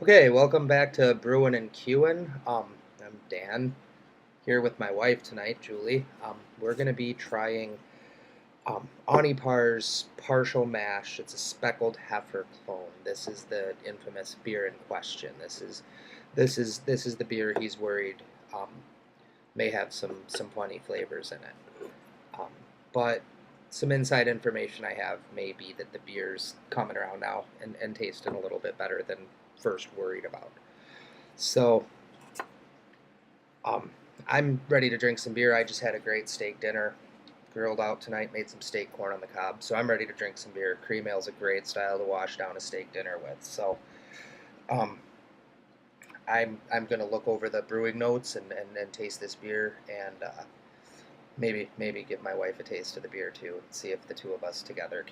Okay, welcome back to Brewin' and Qin. I'm Dan here with my wife tonight, Julie. We're going to be trying Onipar's partial mash. It's a speckled heifer clone. This is the infamous beer in question. This is the beer he's worried um, may have some funny flavors in it. Um, but some inside information I have may be that the beer's coming around now and tasting a little bit better than first worried about. So um, I'm ready to drink some beer. I just had a great steak dinner, grilled out tonight, made some steak corn on the cob. So I'm ready to drink some beer. Cream ale is a great style to wash down a steak dinner with. So um, I'm gonna look over the brewing notes and taste this beer and maybe give my wife a taste of the beer too and see if the two of us together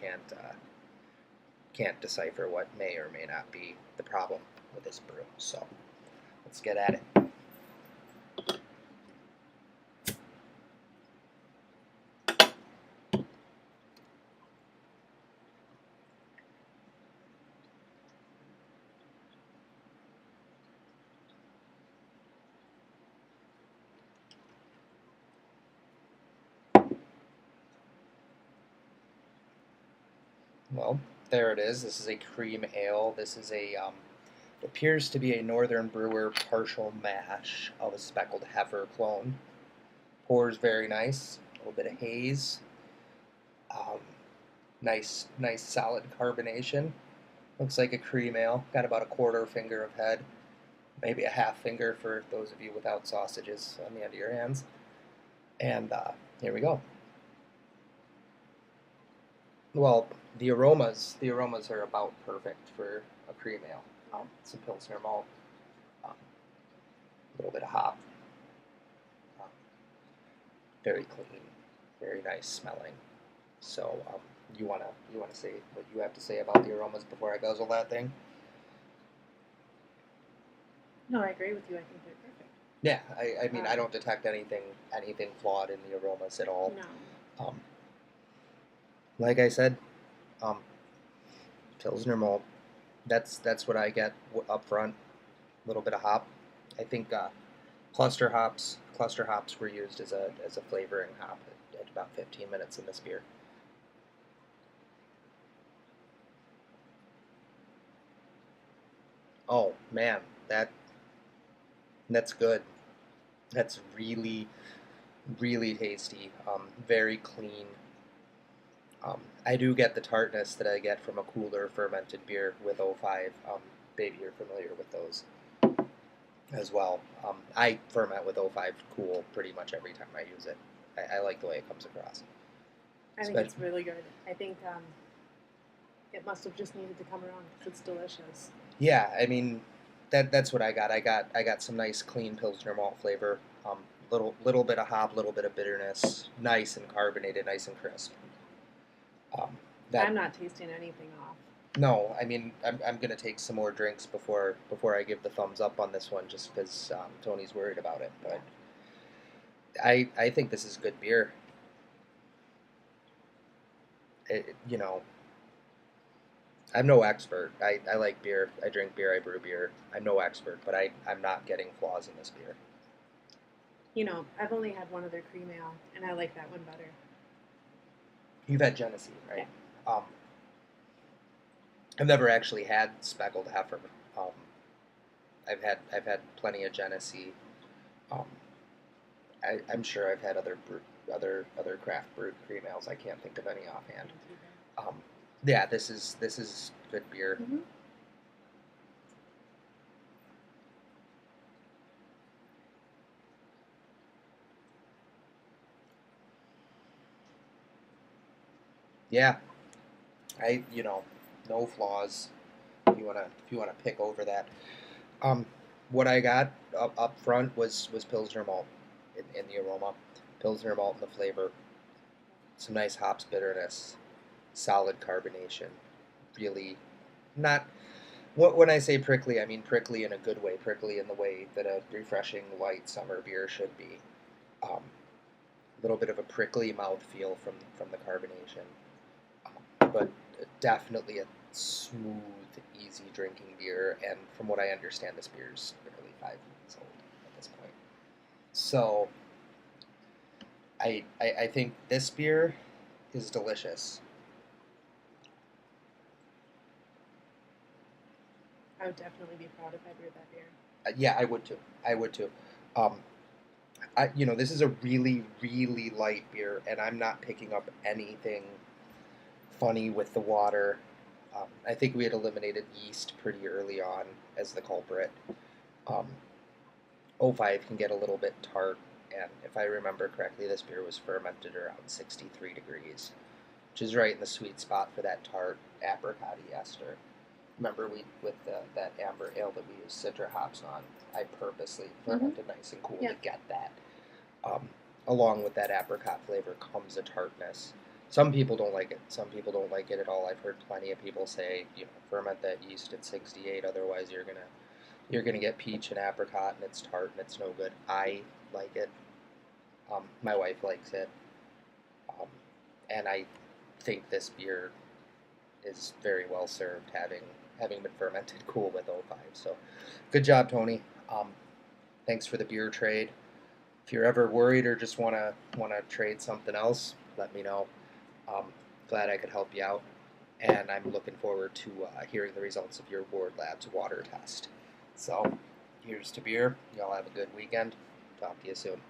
can't decipher what may or may not be the problem with this brew. So let's get at it. Well, there it is. This is a cream ale. This is a appears to be a Northern Brewer partial mash of a speckled heifer clone. Pours very nice. A little bit of haze. Um, nice solid carbonation. Looks like a cream ale. Got about a quarter finger of head, maybe a half finger for those of you without sausages on the end of your hands. And here we go. Well, the aromas are about perfect for a cream ale. Some Pilsner malt, a little bit of hop, um, very clean, very nice smelling. So you wanna say what you have to say about the aromas before I guzzle that thing? No, I agree with you. I think they're perfect. Yeah, I mean I don't detect anything flawed in the aromas at all. No. Um, like I said, um, Pilsner malt. That's what I get up front. A little bit of hop. I think cluster hops were used as a flavoring hop at about 15 minutes in this beer. Oh man, that's good. That's really tasty. Very clean. I do get the tartness that I get from a cooler fermented beer with O5. Maybe you're familiar with those as well. I ferment with O5 cool pretty much every time I use it. I like the way it comes across. I think it's really good. I think it must have just needed to come around because it's delicious. Yeah, I mean that's what I got. I got some nice clean Pilsner malt flavor. Little bit of hop, little bit of bitterness, nice and carbonated, nice and crisp. Um, that I'm not tasting anything off. No, I mean I'm gonna take some more drinks before I give the thumbs up on this one, just because Tony's worried about it. But I think this is good beer. You know, I'm no expert. I like beer. I drink beer. I brew beer. I'm no expert, but I'm not getting flaws in this beer. You know, I've only had one other cream ale, and I like that one better. You've had Genesee, right? Yeah. I've never actually had speckled heifer. Um, I've had plenty of Genesee. Um, I'm sure I've had other craft brewed cream ales. I can't think of any offhand. Um, yeah, this is good beer. Mm-hmm. Yeah, no flaws. If you wanna pick over that. Um, what I got up front was Pilsner malt in the aroma, Pilsner malt in the flavor, some nice hops bitterness, solid carbonation. Really not when I say prickly, I mean prickly in a good way, prickly in the way that a refreshing light summer beer should be. A little bit of a prickly mouth feel from the carbonation, but definitely smooth, easy drinking beer. And from what I understand, this beer is barely 5 months old at this point. So I think this beer is delicious. I would definitely be proud if I brewed that beer. Yeah, I would too. I would too. Um, this is a really, really light beer, and I'm not picking up anything funny with the water. I think we had eliminated yeast pretty early on as the culprit. Um, O5 can get a little bit tart, and if I remember correctly, this beer was fermented around 63 degrees, which is right in the sweet spot for that tart apricot ester. Remember, that amber ale that we used citra hops on, I purposely fermented nice and cool to get that. Um, Along with that apricot flavor comes a tartness. Some people don't like it. Some people don't like it at all. I've heard plenty of people say, ferment that yeast at 68, otherwise you're gonna get peach and apricot and it's tart and it's no good. I like it. My wife likes it, um, and I think this beer is very well served, having been fermented cool with O5. So, good job, Tony. Thanks for the beer trade. If you're ever worried or just wanna trade something else, let me know. Um, Glad I could help you out, and I'm looking forward to hearing the results of your Ward Labs water test. So, here's to beer. Y'all have a good weekend. Talk to you soon.